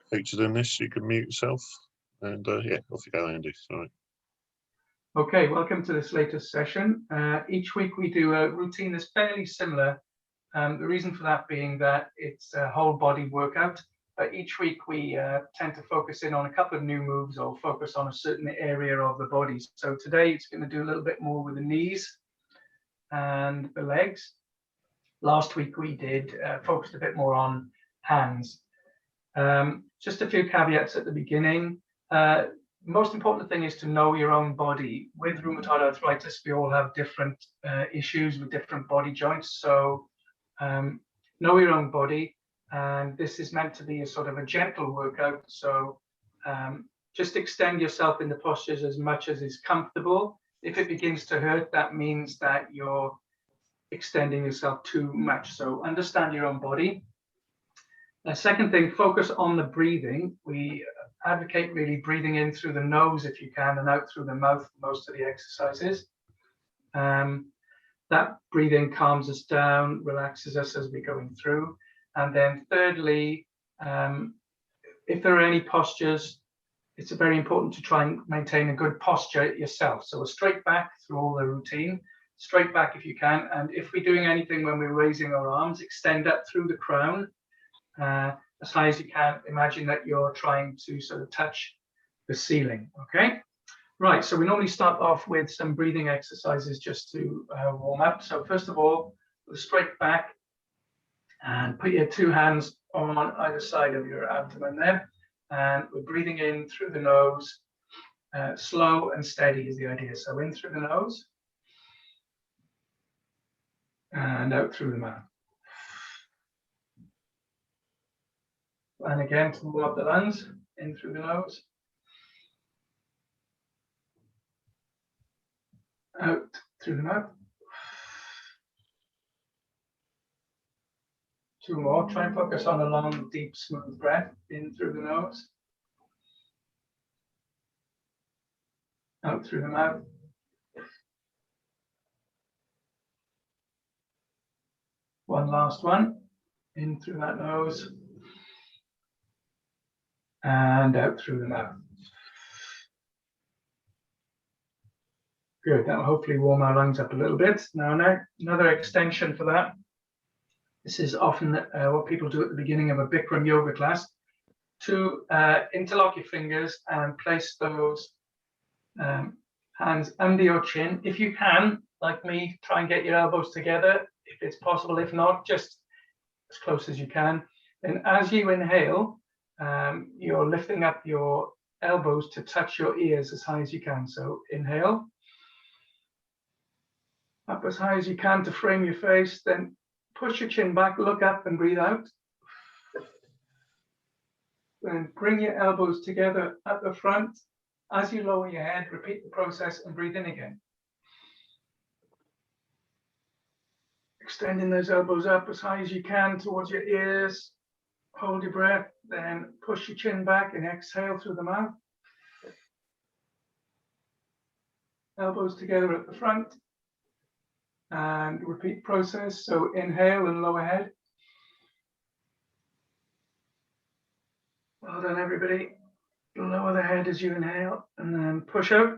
featured in this. You can mute yourself, and yeah, off you go, Andy. Sorry. Okay, welcome to this latest session. Each week we do a routine that's fairly similar. The reason for that being that it's a whole body workout. Each week we tend to focus in on a couple of new moves or focus on a certain area of the body. So today it's going to do a little bit more with the knees and the legs. Last week we did focused a bit more on hands. Just a few caveats at the beginning. Most important thing is to know your own body. With rheumatoid arthritis, we all have different issues with different body joints. So know your own body. And this is meant to be a sort of a gentle workout. So just extend yourself in the postures as much as is comfortable. If it begins to hurt, that means that you're extending yourself too much. So understand your own body. The second thing, focus on the breathing. We advocate really breathing in through the nose if you can and out through the mouth for most of the exercises. That breathing calms us down, relaxes us as we're going through. And then thirdly, if there are any postures, it's very important to try and maintain a good posture yourself. So a straight back through all the routine, straight back if you can. And if we're doing anything when we're raising our arms, extend up through the crown as high as you can. Imagine that you're trying to sort of touch the ceiling, okay? Right, so we normally start off with some breathing exercises just to warm up. So first of all, with a straight back, and put your two hands on either side of your abdomen there. And we're breathing in through the nose. Slow and steady is the idea. So in through the nose. And out through the mouth. And again, to warm up the lungs, in through the nose. Out through the mouth. Two more. Try and focus on a long, deep, smooth breath in through the nose. Out through the mouth. One last one. In through that nose. And out through the mouth. Good. That will hopefully warm our lungs up a little bit. Now another extension for that. This is often what people do at the beginning of a Bikram yoga class. To interlock your fingers and place those hands under your chin. If you can, like me, try and get your elbows together if it's possible. If not, just as close as you can. Then as you inhale, you're lifting up your elbows to touch your ears as high as you can. So inhale. Up as high as you can to frame your face. Then push your chin back, look up and breathe out. Then bring your elbows together at the front. As you lower your head, repeat the process and breathe in again. Extending those elbows up as high as you can towards your ears. Hold your breath, then push your chin back and exhale through the mouth. Elbows together at the front. And repeat process. So inhale and lower head. Well done, everybody. Lower the head as you inhale and then push out.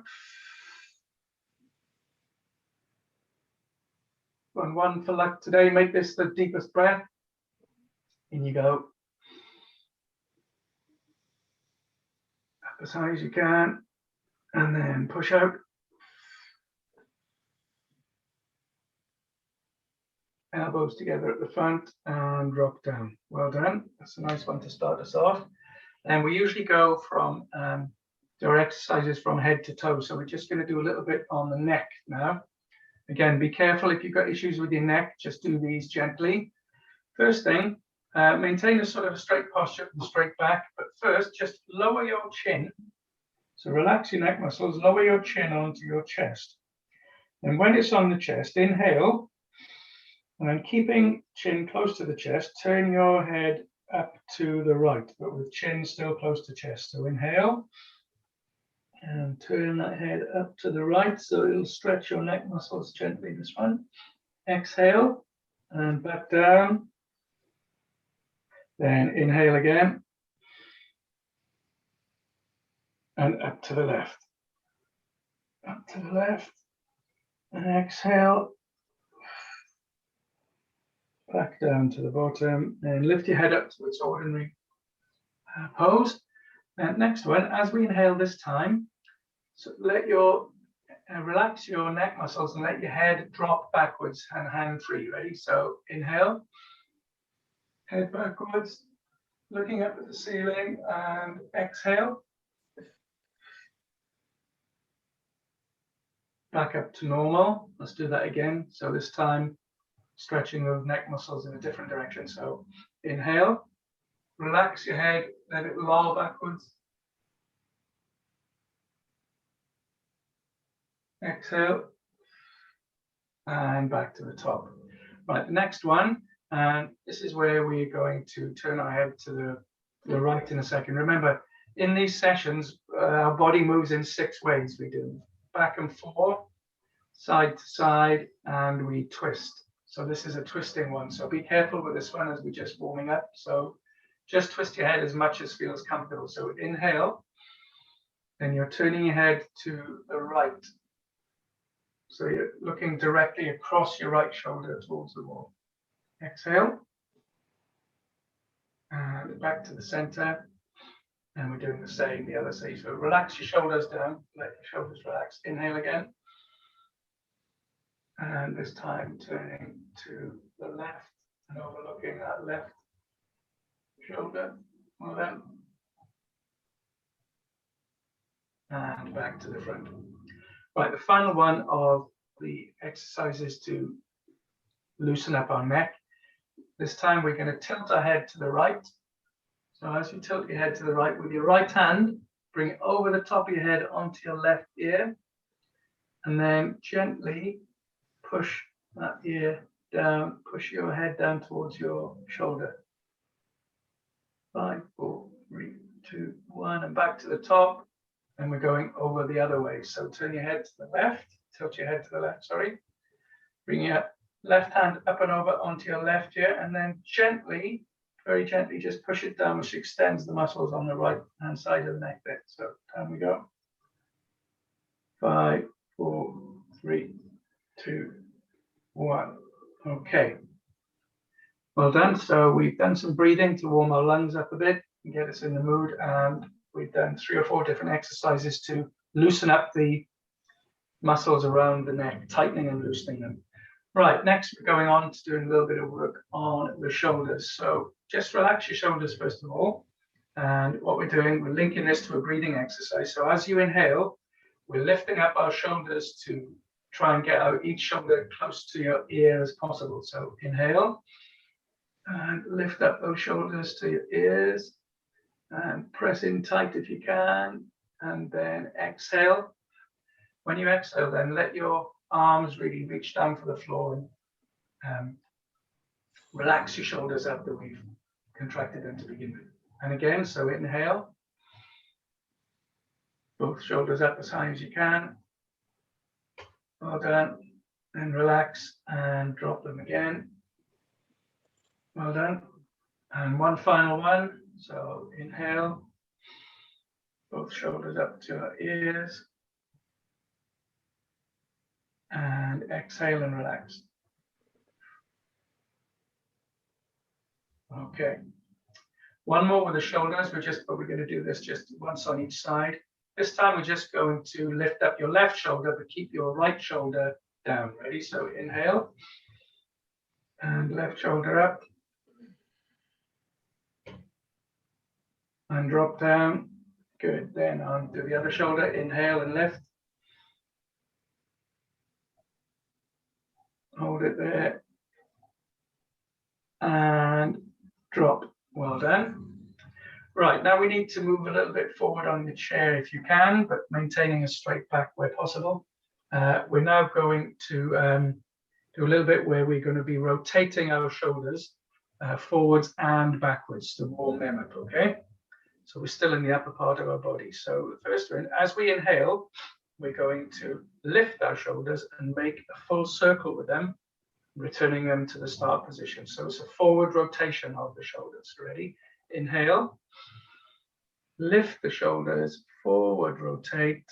One for luck today. Make this the deepest breath. In you go. Up as high as you can and then push out. Elbows together at the front and drop down. Well done. That's a nice one to start us off. And we usually go from there are exercises from head to toe. So we're just going to do a little bit on the neck now. Again, be careful if you've got issues with your neck, just do these gently. First thing, maintain a sort of a straight posture and straight back. But first, just lower your chin. So relax your neck muscles, lower your chin onto your chest. And when it's on the chest, inhale. And then keeping chin close to the chest, turn your head up to the right, but with chin still close to chest. So inhale and turn that head up to the right so it'll stretch your neck muscles gently this one. Exhale and back down. Then inhale again and up to the left. Up to the left, and exhale. Back down to the bottom, and lift your head up to its ordinary pose. And next one, as we inhale this time, so let your relax your neck muscles and let your head drop backwards and hang free. Ready? So inhale, head backwards, looking up at the ceiling, and exhale. Back up to normal. Let's do that again. So this time, stretching those neck muscles in a different direction. So inhale, relax your head, let it loll backwards. Exhale, and back to the top. Right, the next one, and this is where we're going to turn our head to the right in a second. Remember, in these sessions, our body moves in 6 ways. We do back and forth, side to side, and we twist. So this is a twisting one. So be careful with this one as we're just warming up. So just twist your head as much as feels comfortable. So inhale, then you're turning your head to the right. So you're looking directly across your right shoulder towards the wall. Exhale, and back to the center. And we're doing the same, the other side. So relax your shoulders down, let your shoulders relax. Inhale again. And this time turning to the left and overlooking that left shoulder. Well then. And back to the front. Right, the final one of the exercises to loosen up our neck. This time we're going to tilt our head to the right. So as you tilt your head to the right with your right hand, bring it over the top of your head onto your left ear, and then gently push that ear down, push your head down towards your shoulder. 5, 4, 3, 2, 1, and back to the top. And we're going over the other way. So turn your head to the left, tilt your head to the left, sorry. Bring your left hand up and over onto your left ear, and then gently, very gently, just push it down, which extends the muscles on the right hand side of the neck there. So down we go. 5, 4, 3, 2, 1. Okay. Well done. So we've done some breathing to warm our lungs up a bit and get us in the mood, and we've done 3 or 4 different exercises to loosen up the muscles around the neck, tightening and loosening them. Right, next we're going on to doing a little bit of work on the shoulders. So just relax your shoulders first of all. And what we're doing, we're linking this to a breathing exercise. So as you inhale, we're lifting up our shoulders to try and get out each shoulder close to your ear as possible. So inhale and lift up those shoulders to your ears and press in tight if you can, and then exhale. When you exhale, then let your arms really reach down for the floor and relax your shoulders after we've contracted them to begin with. And again, so inhale, both shoulders up as high as you can. Well done. And relax and drop them again. Well done. And one final one. So inhale, both shoulders up to our ears. And exhale and relax. Okay. One more with the shoulders. We're going to do this just once on each side. This time we're just going to lift up your left shoulder, but keep your right shoulder down. Ready? So inhale and left shoulder up and drop down. Good. Then on to the other shoulder. Inhale and lift. Hold it there and drop. Well done. Right, now we need to move a little bit forward on the chair if you can, but maintaining a straight back where possible. We're now going to do a little bit where we're going to be rotating our shoulders forwards and backwards to warm them up, okay? So we're still in the upper part of our body. So the first one, as we inhale, we're going to lift our shoulders and make a full circle with them, returning them to the start position. So it's a forward rotation of the shoulders. Ready? Inhale. lift the shoulders, forward rotate,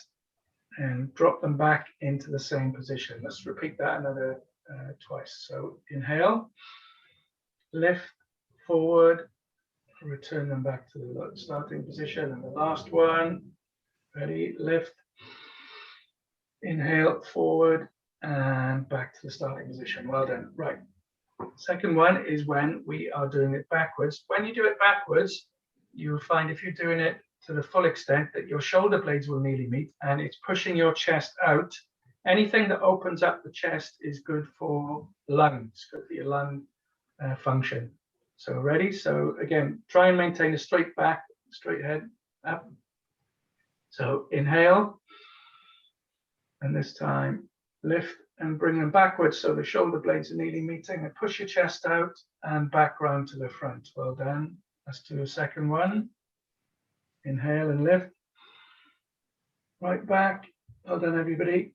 and drop them back into the same position. Let's repeat that another twice. So inhale, lift, forward, return them back to the starting position. And the last one, ready, lift, inhale, forward, and back to the starting position. Well done. Right. Second one is when we are doing it backwards. When you do it backwards, you'll find if you're doing it to the full extent that your shoulder blades will nearly meet and it's pushing your chest out. Anything that opens up the chest is good for lungs, good for your lung function. So ready? So again, try and maintain a straight back, straight head, up. So inhale, and this time lift and bring them backwards so the shoulder blades are nearly meeting, and push your chest out and back round to the front. Well done. Let's do a second one. Inhale and lift. Right back. Well done, everybody.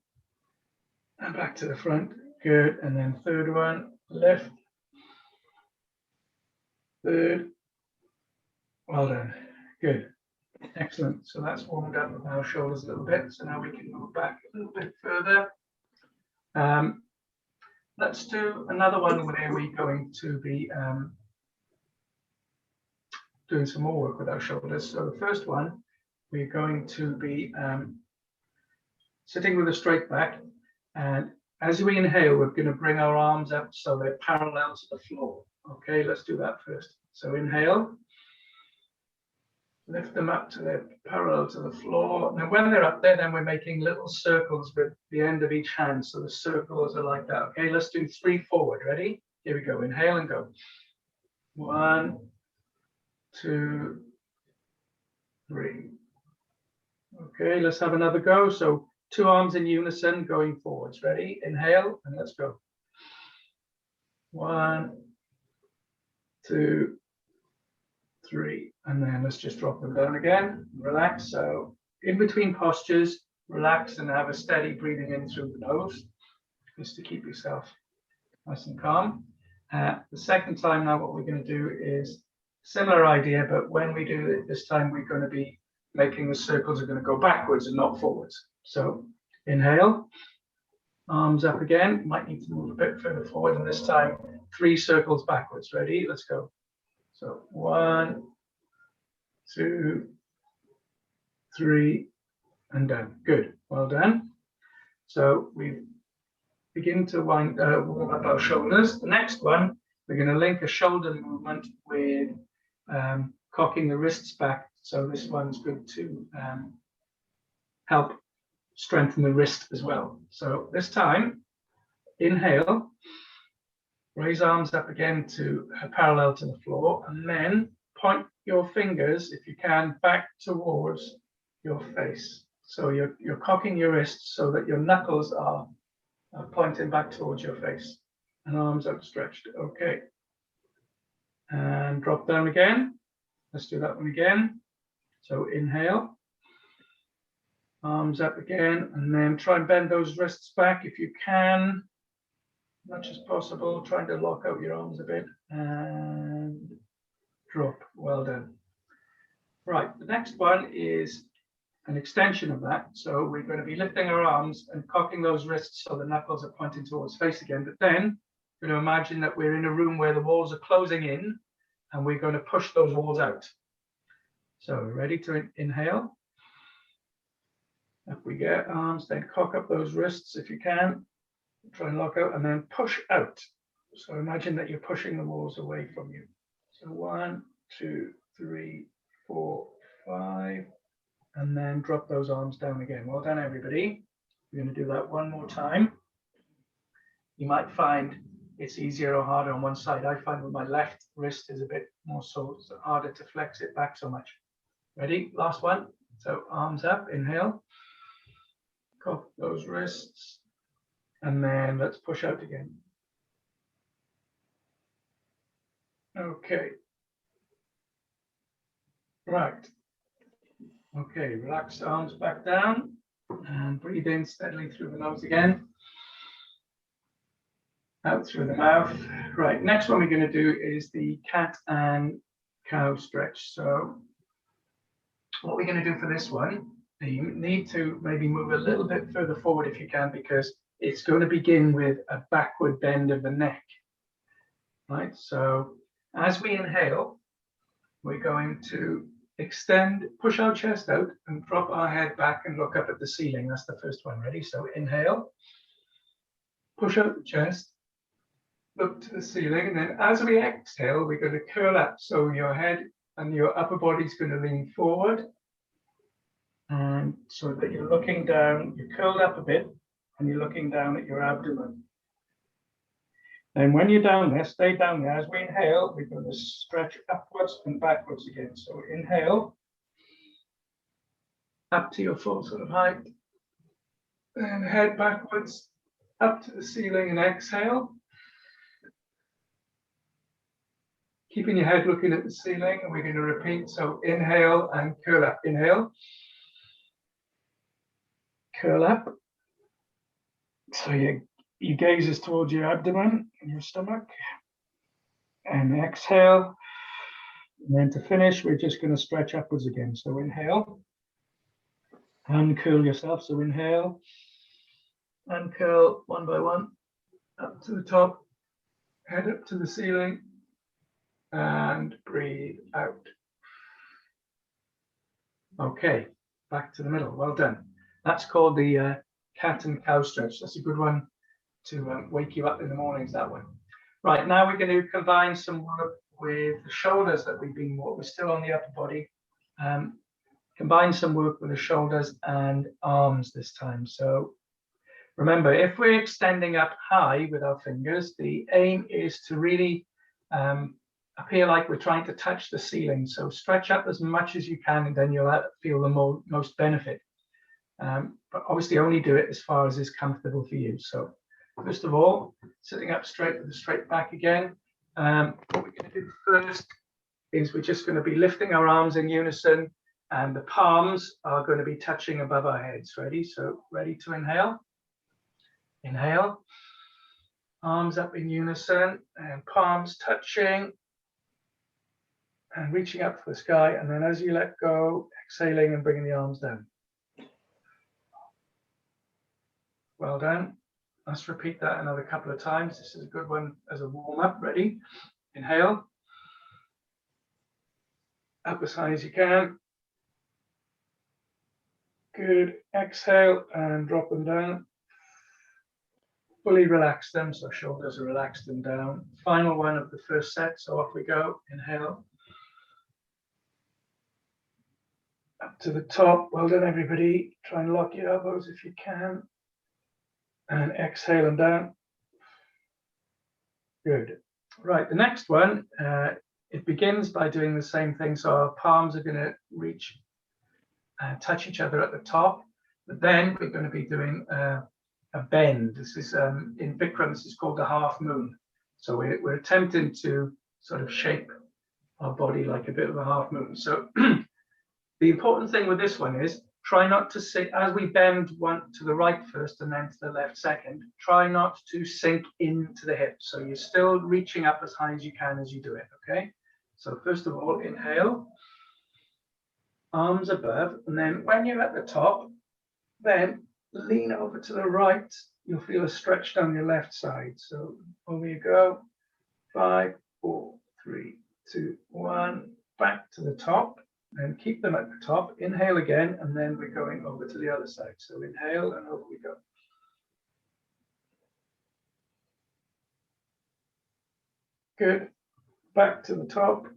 And back to the front. Good. And then third one, lift. Third. Well done. Good. Excellent. So that's warmed up our shoulders a little bit. So now we can move back a little bit further. Let's do another one where we're going to be doing some more work with our shoulders. So the first one, we're going to be sitting with a straight back, and as we inhale, we're going to bring our arms up so they're parallel to the floor. Okay, let's do that first. So inhale, lift them up to their parallel to the floor. Now when they're up there, then we're making little circles with the end of each hand. So the circles are like that. Okay, let's do 3 forward. Ready? Here we go. Inhale and go. 1, 2, 3. Okay, let's have another go. So 2 arms in unison going forwards. Ready? Inhale and let's go. 1, 2, 3, and then let's just drop them down again. Relax. So in between postures, relax and have a steady breathing in through the nose, just to keep yourself nice and calm. The second time now, what we're going to do is similar idea, but when we do it this time, we're going to be making the circles are going to go backwards and not forwards. So inhale, arms up again. Might need to move a bit further forward, and this time 3 circles backwards. Ready? Let's go. So 1, 2, 3, and down. Good. Well done. So we begin to warm up our shoulders. The next one, we're going to link a shoulder movement with cocking the wrists back. So this one's good to help strengthen the wrist as well. So this time, inhale. Raise arms up again to parallel to the floor, and then point your fingers, if you can, back towards your face. So you're cocking your wrists so that your knuckles are pointing back towards your face, and arms outstretched. Okay. And drop down again. Let's do that one again. So inhale, arms up again, and then try and bend those wrists back if you can. Much as possible, trying to lock out your arms a bit and drop. Well done. Right, the next one is an extension of that. So we're going to be lifting our arms and cocking those wrists so the knuckles are pointing towards face again. But then we're going to imagine that we're in a room where the walls are closing in, and we're going to push those walls out. So ready to inhale. Up we get, arms, then cock up those wrists if you can. Try and lock out and then push out. So imagine that you're pushing the walls away from you. So 1, 2, 3, 4, 5, and then drop those arms down again. Well done, everybody. We're going to do that one more time. You might find it's easier or harder on one side. I find with my left wrist is a bit more so it's harder to flex it back so much. Ready? Last one. So arms up, inhale. Cock those wrists. And then let's push out again. Okay. Right. Okay, relax the arms back down and breathe in steadily through the nose again. Out through the mouth. Right, next one we're going to do is the cat and cow stretch. So we're going to do for this one, you need to maybe move a little bit further forward if you can, because it's going to begin with a backward bend of the neck. Right, so as we inhale, we're going to extend, push our chest out and drop our head back and look up at the ceiling. That's the first one. Ready? So inhale, push out the chest, look to the ceiling, and then as we exhale, we're going to curl up. So your head and your upper body is going to lean forward, and so that you're looking down, you're curled up a bit, and you're looking down at your abdomen. And when you're down there, stay down there. As we inhale, we're going to stretch upwards and backwards again. So inhale, up to your full sort of height, and head backwards, up to the ceiling, and exhale. Keeping your head looking at the ceiling, and we're going to repeat. So inhale and curl up. Inhale, curl up. So your gaze is towards your abdomen and your stomach. And exhale. And then to finish, we're just going to stretch upwards again. So inhale, uncurl yourself. So inhale, uncurl one by one, up to the top, head up to the ceiling, and breathe out. Okay, back to the middle. Well done. That's called the cat and cow stretch. That's a good one to wake you up in the mornings, that one. Right, now we're going to combine some work with the shoulders that we're still on the upper body. Combine some work with the shoulders and arms this time. So remember, if we're extending up high with our fingers, the aim is to really appear like we're trying to touch the ceiling. So stretch up as much as you can, and then you'll feel the most benefit. But obviously only do it as far as is comfortable for you. So first of all, sitting up straight with the straight back again. What we're going to do first is we're just going to be lifting our arms in unison, and the palms are going to be touching above our heads. Ready? So ready to inhale. Inhale. Arms up in unison and palms touching and reaching up for the sky. And then as you let go, exhaling and bringing the arms down. Well done. Let's repeat that another couple of times. This is a good one as a warm-up. Ready? Inhale. Up as high as you can. Good. Exhale and drop them down. Fully relax them, so shoulders are relaxed and down. Final one of the first set, so off we go. Inhale. Up to the top. Well done, everybody. Try and lock your elbows if you can. And exhale and down. Good. Right, the next one, it begins by doing the same thing. So our palms are going to reach and touch each other at the top. But then we're going to be doing a bend. This is in Bikram, this is called the half moon. So we're attempting to sort of shape our body like a bit of a half moon. So the important thing with this one is try not to sit, as we bend one to the right first and then to the left second, try not to sink into the hips. So you're still reaching up as high as you can as you do it, okay? So first of all, inhale, arms above, and then when you're at the top, then lean over to the right. You'll feel a stretch down your left side. So over you go, 5, 4, 3, 2, 1, back to the top. And keep them at the top. Inhale again, and then we're going over to the other side. So inhale, and over we go. Good. Back to the top.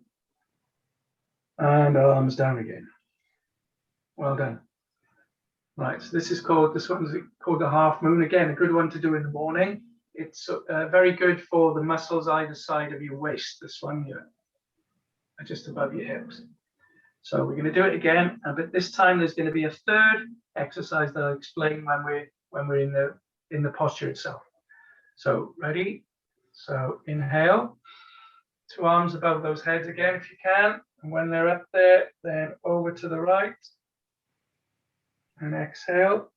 And arms down again. Well done. Right, so this one's called the half moon. Again, a good one to do in the morning. It's very good for the muscles either side of your waist. This one here, just above your hips. So we're going to do it again, but this time there's going to be a third exercise that I'll explain when we're in the posture itself. So ready? So inhale, 2 arms above those heads again if you can, and when they're up there, then over to the right, and exhale,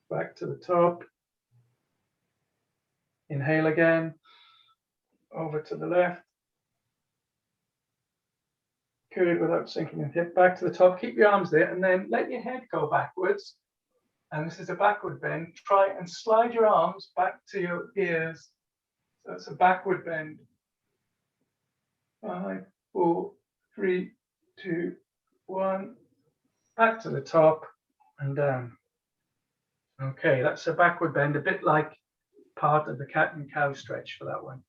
back to the top. Inhale again, over to the left. Good, without sinking the hip back to the top. Keep your arms there and then let your head go backwards. And this is a backward bend. Try and slide your arms back to your ears. So it's a backward bend. 5, 4, 3, 2, 1. Back to the top and down. Okay, that's a backward bend, a bit like part of the cat and cow stretch for that one.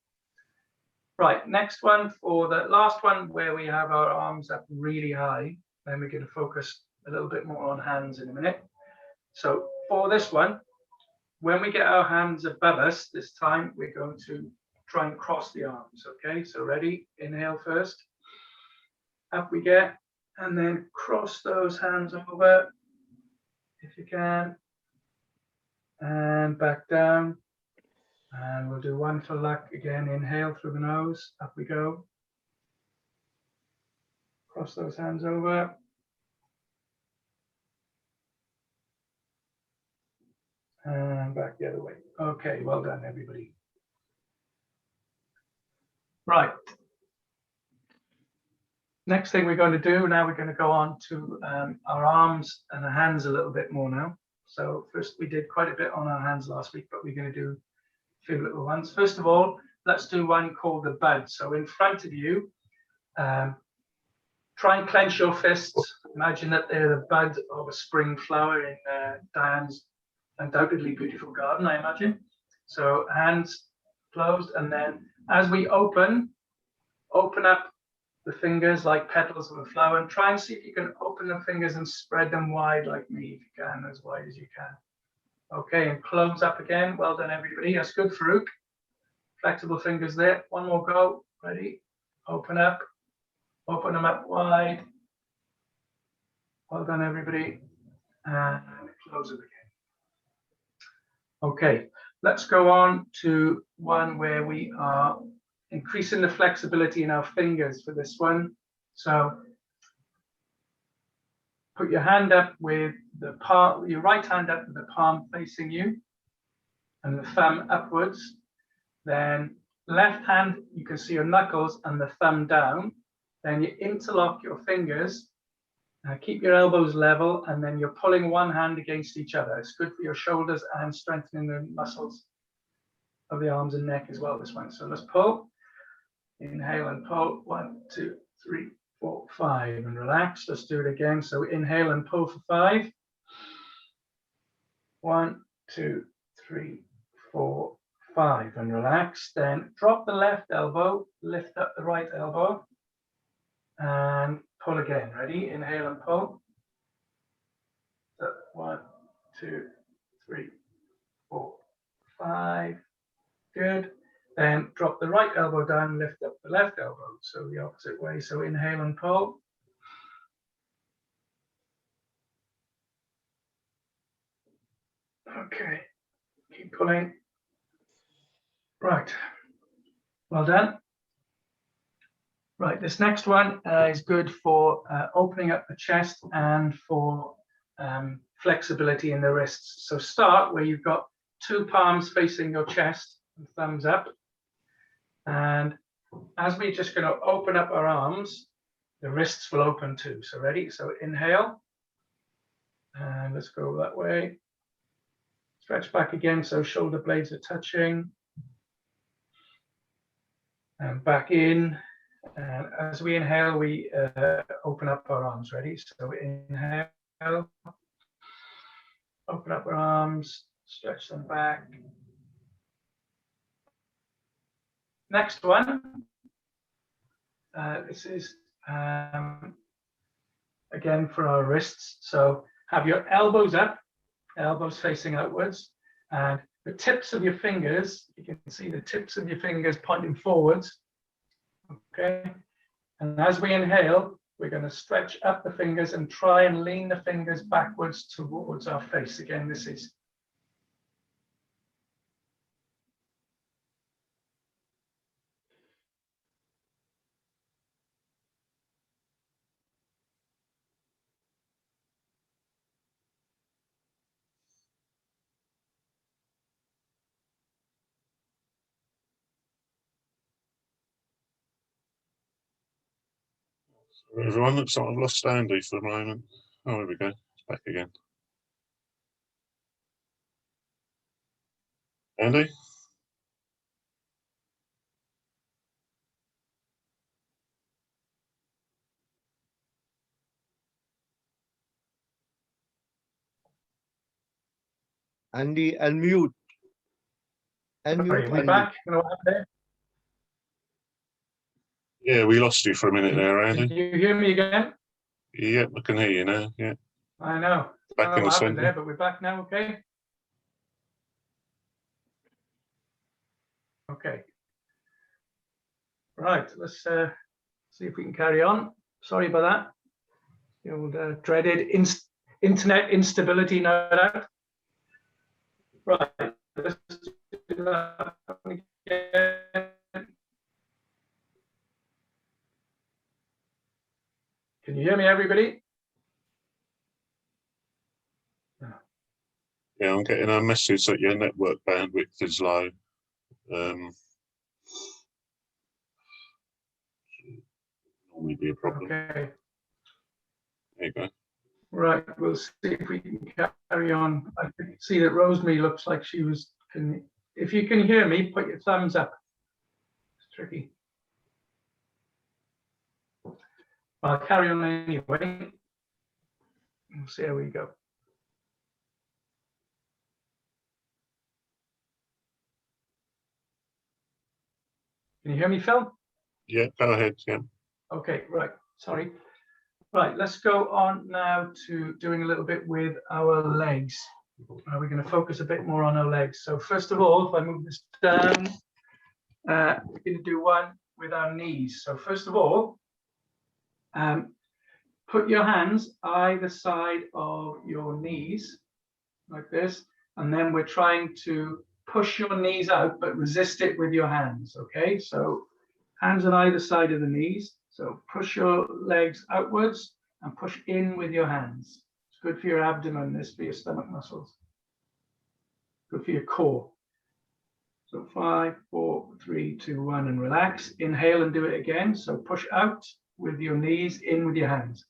Right, next one for the last one where we have our arms up really high. Then we're going to focus a little bit more on hands in a minute. So for this one, when we get our hands above us, this time we're going to try and cross the arms. Okay, so ready? Inhale first. Up we get, and then cross those hands over if you can. And back down. And we'll do one for luck again. Inhale through the nose. Up we go. Cross those hands over. And back the other way. Okay, well done, everybody. Right. Next thing we're going to do, now we're going to go on to our arms and our hands a little bit more now. So first we did quite a bit on our hands last week, but we're going to do a few little ones. First of all, let's do one called the bud. So in front of you, try and clench your fists. Imagine that they're the bud of a spring flower in Diane's undoubtedly beautiful garden, I imagine. So hands closed, and then as we open up the fingers like petals of a flower, and try and see if you can open the fingers and spread them wide like me, if you can, as wide as you can. Okay, and close up again. Well done, everybody. That's good, Farouk. Flexible fingers there. One more go. Ready? Open up. Open them up wide. Well done, everybody. And close it again. Okay, let's go on to one where we are increasing the flexibility in our fingers for this one. So put your hand up with the palm, your right hand up with the palm facing you and the thumb upwards. Then left hand, you can see your knuckles and the thumb down. Then you interlock your fingers. Keep your elbows level, and then you're pulling one hand against each other. It's good for your shoulders and strengthening the muscles of the arms and neck as well, this one. So let's pull. Inhale and pull. 1, 2, 3, 4, 5. And relax. Let's do it again. So inhale and pull for 5. 1, 2, 3, 4, 5. And relax. Then drop the left elbow. Lift up the right elbow. And pull again. Ready? Inhale and pull. So 1, 2, 3, 4, 5. Good. Then drop the right elbow down, lift up the left elbow. So the opposite way. So inhale and pull. Okay. Keep pulling. Right. Well done. Right, this next one is good for opening up the chest and for flexibility in the wrists. So start where you've got two palms facing your chest and thumbs up. And as we're just going to open up our arms, the wrists will open too. So ready? So inhale. And let's go that way. Stretch back again so shoulder blades are touching. And back in. And as we inhale, we open up our arms. Ready? So inhale, open up our arms, stretch them back. Next one. This is again for our wrists. So have your elbows up, elbows facing outwards, and the tips of your fingers, you can see the tips of your fingers pointing forwards. Okay, and as we inhale, we're going to stretch up the fingers and try and lean the fingers backwards towards our face. Again, this is Everyone looks like I've lost Andy for a moment. Oh, there we go. It's back again. Andy? Andy, unmute. Sorry, are we Andy. back? You know what happened there? Yeah, we lost you for a minute there, Andy. Can you hear me again? Yeah, I can hear you now. Yeah. I know. I Back don't know in the what happened centre. there, but we're back now, okay? Okay. Right, let's see if we can carry on. Sorry about that. The old dreaded internet instability, no doubt. Right, let's do that again. Can you hear me, everybody? Yeah, I'm getting a message that your network bandwidth is low. Normally be a problem. Okay. There you go. Right, we'll see if we can carry on. I can see that Rosemary looks like she was. If you can hear me, put your thumbs up. It's tricky. I'll carry on anyway. We'll see how we go. Can you hear me, Phil? Yeah, go ahead. Yeah. Okay, right. Sorry. Right, let's go on now to doing a little bit with our legs. We're going to focus a bit more on our legs. So first of all, if I move this down, we're going to do one with our knees. So first of all, put your hands either side of your knees like this, and then we're trying to push your knees out, but resist it with your hands. Okay, so hands on either side of the knees. So push your legs outwards and push in with your hands. It's good for your abdomen, this for your stomach muscles. Good for your core. So 5, 4, 3, 2, 1, and relax. Inhale and do it again. So push out with your knees, in with your hands.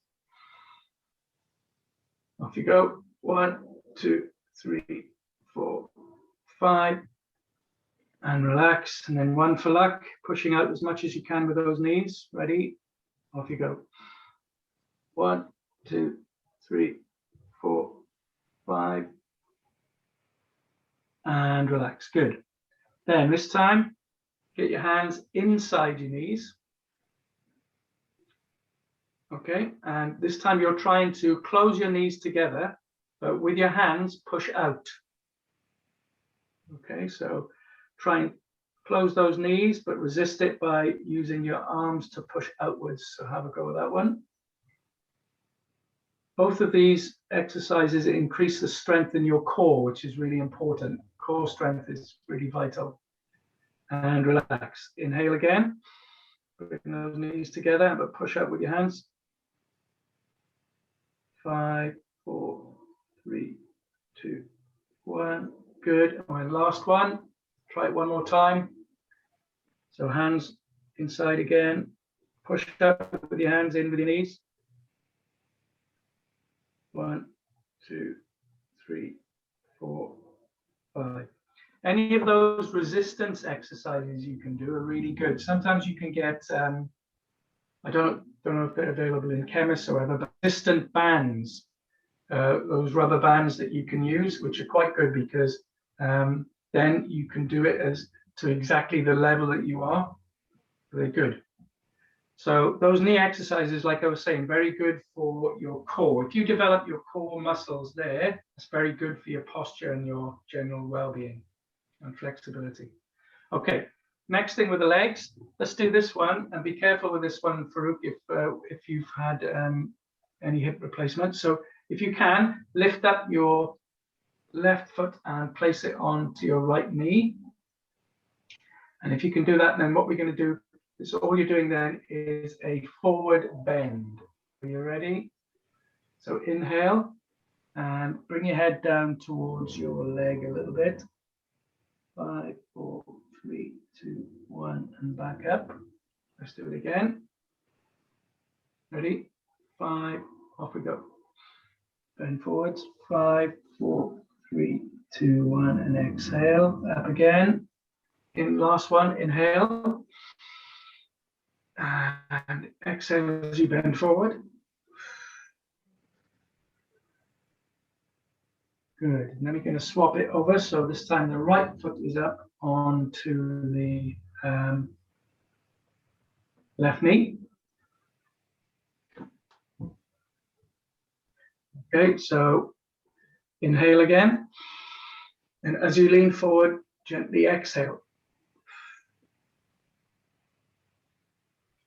Off you go. 1, 2, 3, 4, 5. And relax. And then 1 for luck, pushing out as much as you can with those knees. Ready? Off you go. 1, 2, 3, 4, 5. And relax. Good. Then this time, get your hands inside your knees. Okay. And this time you're trying to close your knees together, but with your hands, push out. Okay. So try and close those knees, but resist it by using your arms to push outwards. So have a go with that one. Both of these exercises increase the strength in your core, which is really important. Core strength is really vital. And relax. Inhale again. Bring those knees together, but push out with your hands. 5, 4, 3, 2, 1. Good. And last one. Try it one more time. So hands inside again. Push up with your hands, in with your knees. 1, 2, 3, 4, 5. Any of those resistance exercises you can do are really good. Sometimes you can get, I don't know if they're available in chemists or whatever, but resistant bands, those rubber bands that you can use, which are quite good because then you can do it as to exactly the level that you are. They're good. So those knee exercises, like I was saying, very good for your core. If you develop your core muscles there, it's very good for your posture and your general well-being and flexibility. Okay, next thing with the legs, let's do this one, and be careful with this one, Farouk, if you've had any hip replacement. So if you can, lift up your left foot and place it onto your right knee. And if you can do that, then what we're going to do is all you're doing then is a forward bend. Are you ready? So inhale and bring your head down towards your leg a little bit. 5, 4, 3, 2, 1, and back up. Let's do it again. Ready? 5, off we go. Bend forwards. 5, 4, 3, 2, 1, and exhale. Up again. In last one, inhale. And exhale as you bend forward. Good. And then we're going to swap it over. So this time the right foot is up onto the left knee. Okay, so inhale again. And as you lean forward, gently exhale.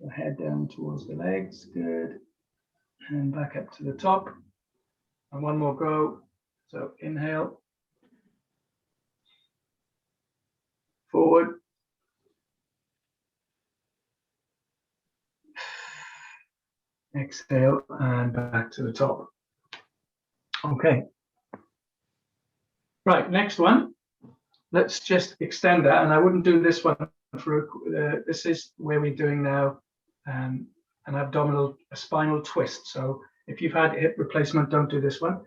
So head down towards the legs. Good. And back up to the top. And one more go. So inhale. Forward. Exhale and back to the top. Okay. Right, next one. Let's just extend that, and I wouldn't do this one for this is where we're doing now an a spinal twist. So if you've had hip replacement, don't do this one.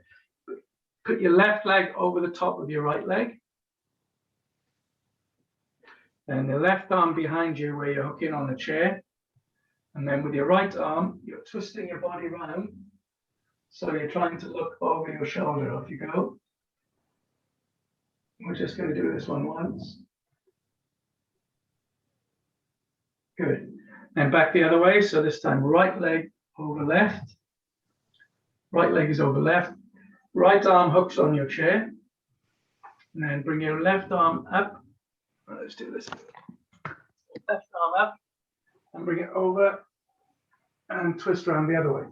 Put your left leg over the top of your right leg, and the left arm behind you where you're hooking on the chair. And then with your right arm, you're twisting your body around. So you're trying to look over your shoulder. Off you go. We're just going to do this one once. Good. And back the other way. So this time, right leg over left. Right leg is over left. Right arm hooks on your chair. And then bring your left arm up. Let's do this. Left arm up. And bring it over and twist around the other way.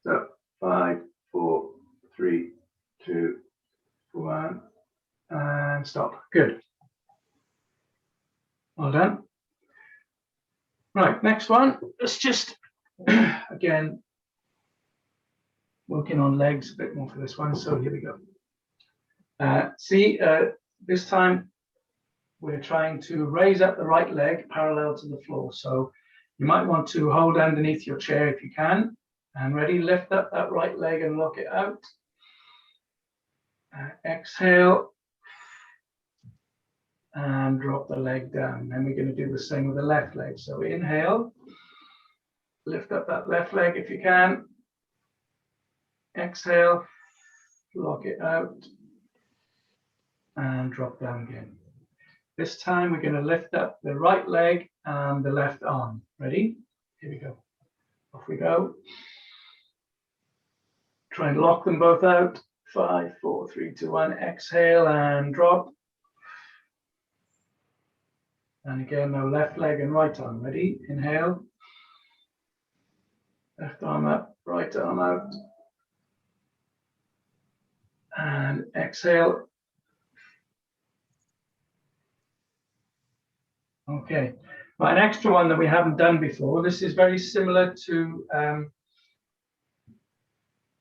So 5, 4, 3, 2, 1, and stop. Good. Well done. Right, next one. Let's just, again, working on legs a bit more for this one. So here we go. This time we're trying to raise up the right leg parallel to the floor. So you might want to hold underneath your chair if you can. And ready, lift up that right leg and lock it out. Exhale. And drop the leg down. Then we're going to do the same with the left leg. So inhale. Lift up that left leg if you can. Exhale. Lock it out. And drop down again. This time we're going to lift up the right leg and the left arm. Ready? Here we go. Off we go. Try and lock them both out. 5, 4, 3, 2, 1. Exhale and drop. And again, now left leg and right arm. Ready? Inhale. Left arm up, right arm out. And exhale. Okay. Right, an extra one that we haven't done before. This is very similar to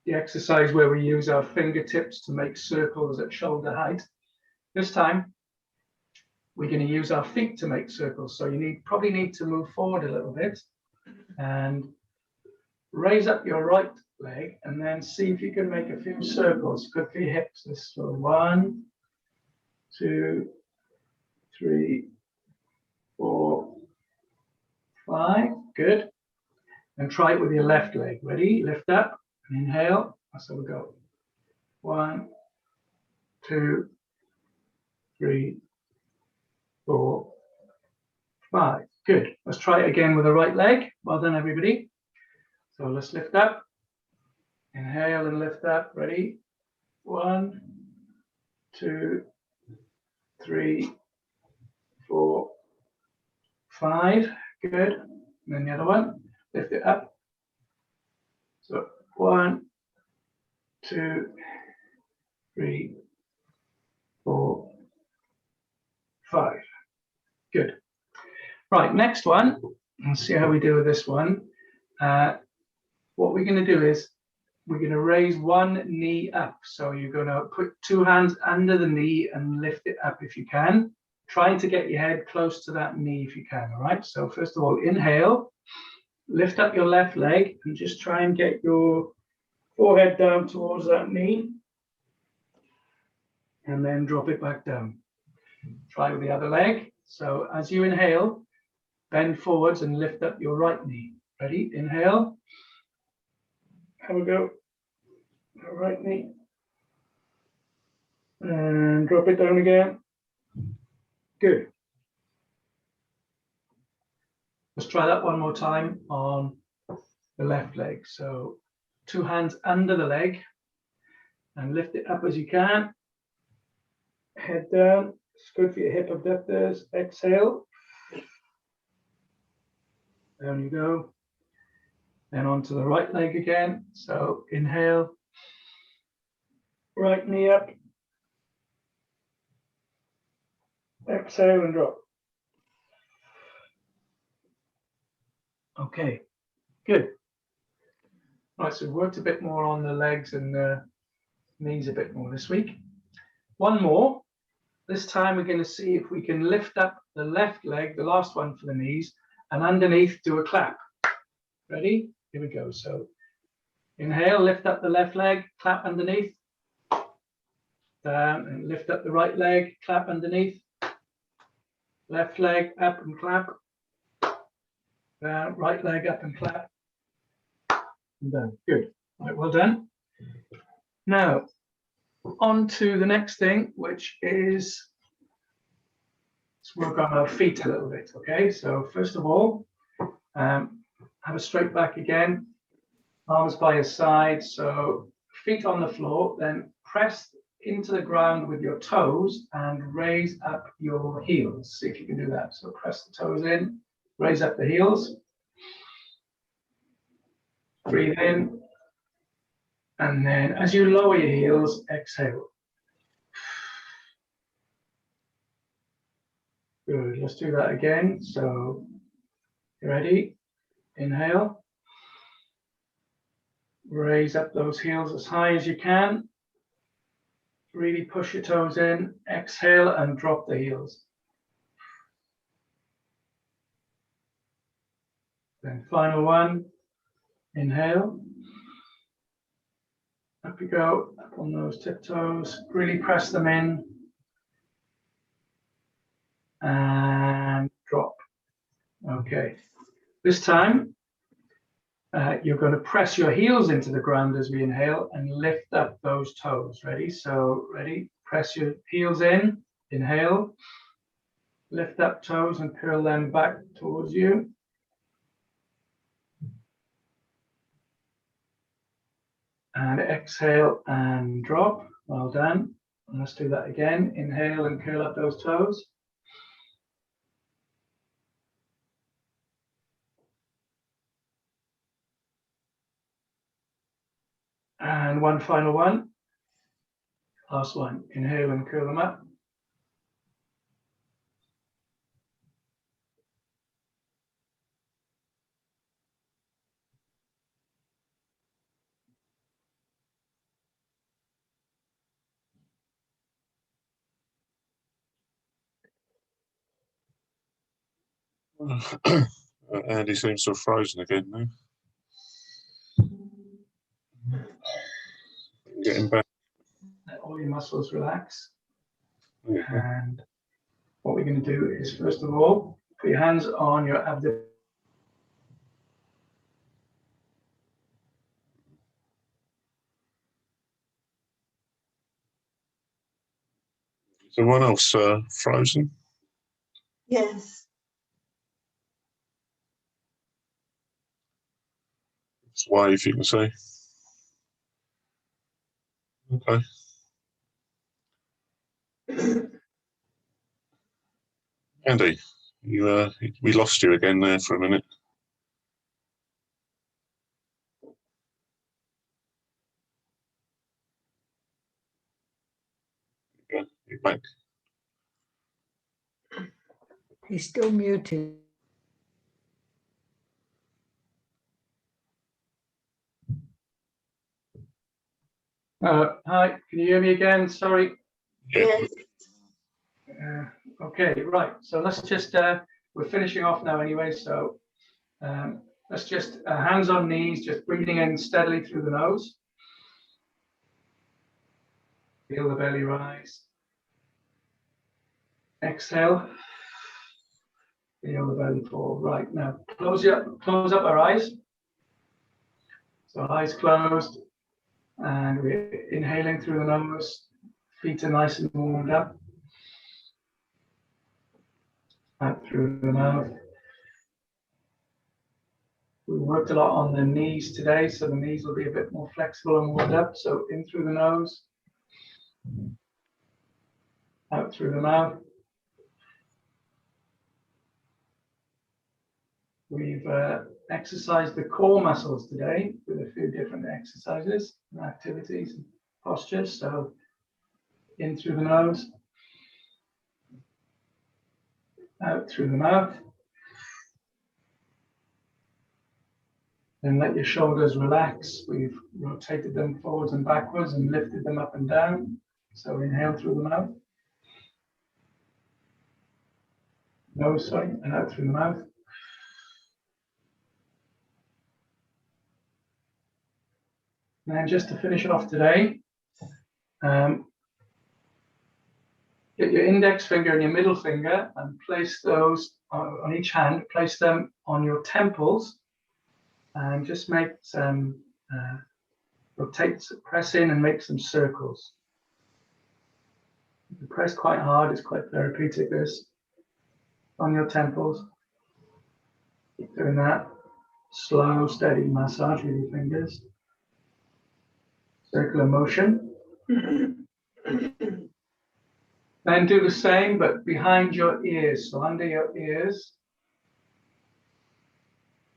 the exercise where we use our fingertips to make circles at shoulder height. This time, we're going to use our feet to make circles. So you probably need to move forward a little bit and raise up your right leg and then see if you can make a few circles. Good for your hips. This for 1, 2, 3, 4, 5. Good. And try it with your left leg. Ready? Lift up. Inhale. That's how we go. 1, 2, 3, 4, 5. Good. Let's try it again with the right leg. Well done, everybody. So let's lift up. Inhale and lift up. Ready? 1, 2, 3, 4, 5. Good. And then the other one. Lift it up. So 1, 2, 3, 4, 5. Good. Right, next one. Let's see how we do with this one. What we're going to do is we're going to raise one knee up. So you're going to put 2 hands under the knee and lift it up if you can. Trying to get your head close to that knee if you can. All right. So first of all, inhale. lift up your left leg and just try and get your forehead down towards that knee. And then drop it back down. Try with the other leg. So as you inhale, bend forwards and lift up your right knee. Ready? Inhale. Have a go. Right knee. And drop it down again. Good. Let's try that one more time on the left leg. So 2 hands under the leg and lift it up as you can. Head down. It's good for your hip abductors. Exhale. Down you go. Then onto the right leg again. So inhale. Right knee up. Exhale and drop. Okay, good. Right, so we've worked a bit more on the legs and the knees a bit more this week. One more. This time we're going to see if we can lift up the left leg, the last one for the knees, and underneath do a clap. Ready? Here we go. So inhale, lift up the left leg, clap underneath. Down and lift up the right leg, clap underneath. Left leg up and clap. Down, right leg up and clap. And down. Good. Right, well done. Now, on to the next thing, which is let's work on our feet a little bit. Okay, so first of all, have a straight back again, arms by your side, so feet on the floor, then press into the ground with your toes and raise up your heels. See if you can do that. So press the toes in, raise up the heels. Breathe in. And then as you lower your heels, exhale. Good. Let's do that again. So, you ready? Inhale. Raise up those heels as high as you can. Really push your toes in. Exhale and drop the heels. Then final one. Inhale. Up you go, up on those tiptoes. Really press them in. And drop. Okay. This time, you're going to press your heels into the ground as we inhale and lift up those toes. Ready? So, ready? Press your heels in. Inhale. Lift up toes and curl them back towards you. And exhale and drop. Well done. And let's do that again. Inhale and curl up those toes. And one final one. Last one. Inhale and curl them up. Andy seems to have frozen again now. Getting back. Let all your muscles relax. Yeah. And what we're going to do is, first of all, put your hands on your abdomen. Is everyone else frozen? Yes. It's wave, you can see. Okay. Andy, you we lost you again there for a minute. Yeah, you're back. He's still muted. Hi, can you hear me again? Sorry. Yeah. Yes. Okay, right. So let's just, we're finishing off now anyway. So That's just hands on knees, just breathing in steadily through the nose. Feel the belly rise. Exhale. Feel the belly fall. Right, now close up our eyes. So eyes closed, and we're inhaling through the nose. Feet are nice and warmed up. Out through the mouth. We worked a lot on the knees today, so the knees will be a bit more flexible and warmed up. So in through the nose, out through the mouth. We've exercised the core muscles today with a few different exercises and activities and postures. So in through the nose, out through the mouth. Then let your shoulders relax. We've rotated them forwards and backwards and lifted them up and down. So inhale through the mouth. Nose, sorry, and out through the mouth. And then just to finish off today, get your index finger and your middle finger and place those on each hand, place them on your temples and just make some, rotate, press in and make some circles. You press quite hard, it's quite therapeutic this, on your temples. Keep doing that. Slow, steady massage with your fingers. Circular motion. Then do the same, but behind your ears, so under your ears.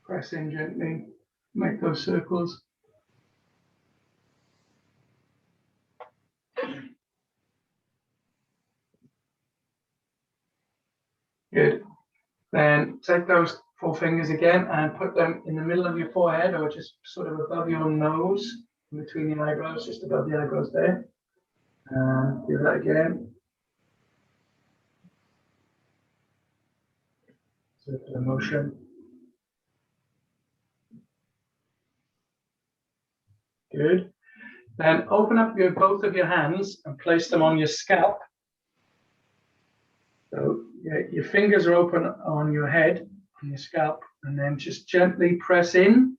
Press in gently, make those circles. Good. Then take those 4 fingers again and put them in the middle of your forehead or just sort of above your nose, in between the eyebrows, just above the eyebrows there. Do that again. Circular motion. Good. Then open up both of your hands and place them on your scalp. So your fingers are open on your head, on your scalp, and then just gently press in.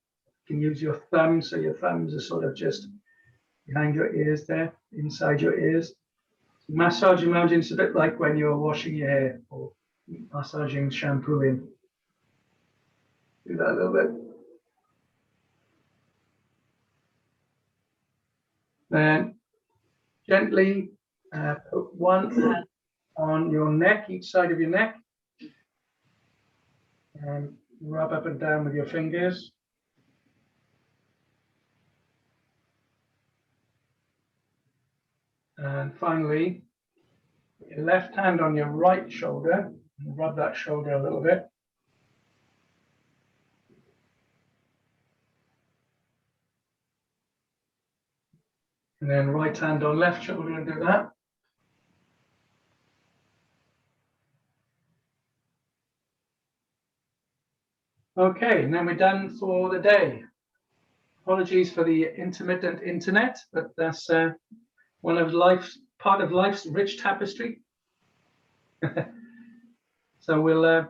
You can use your thumbs, so your thumbs are sort of just behind your ears there, inside your ears. Massage your mountains a bit like when you're washing your hair or massaging shampoo in. Do that a little bit. Then gently put one hand on your neck, each side of your neck, and rub up and down with your fingers. And finally, put your left hand on your right shoulder, and rub that shoulder a little bit. And then right hand on left shoulder and do that. Okay, and then we're done for the day. Apologies for the intermittent internet, but that's part of life's rich tapestry. So we'll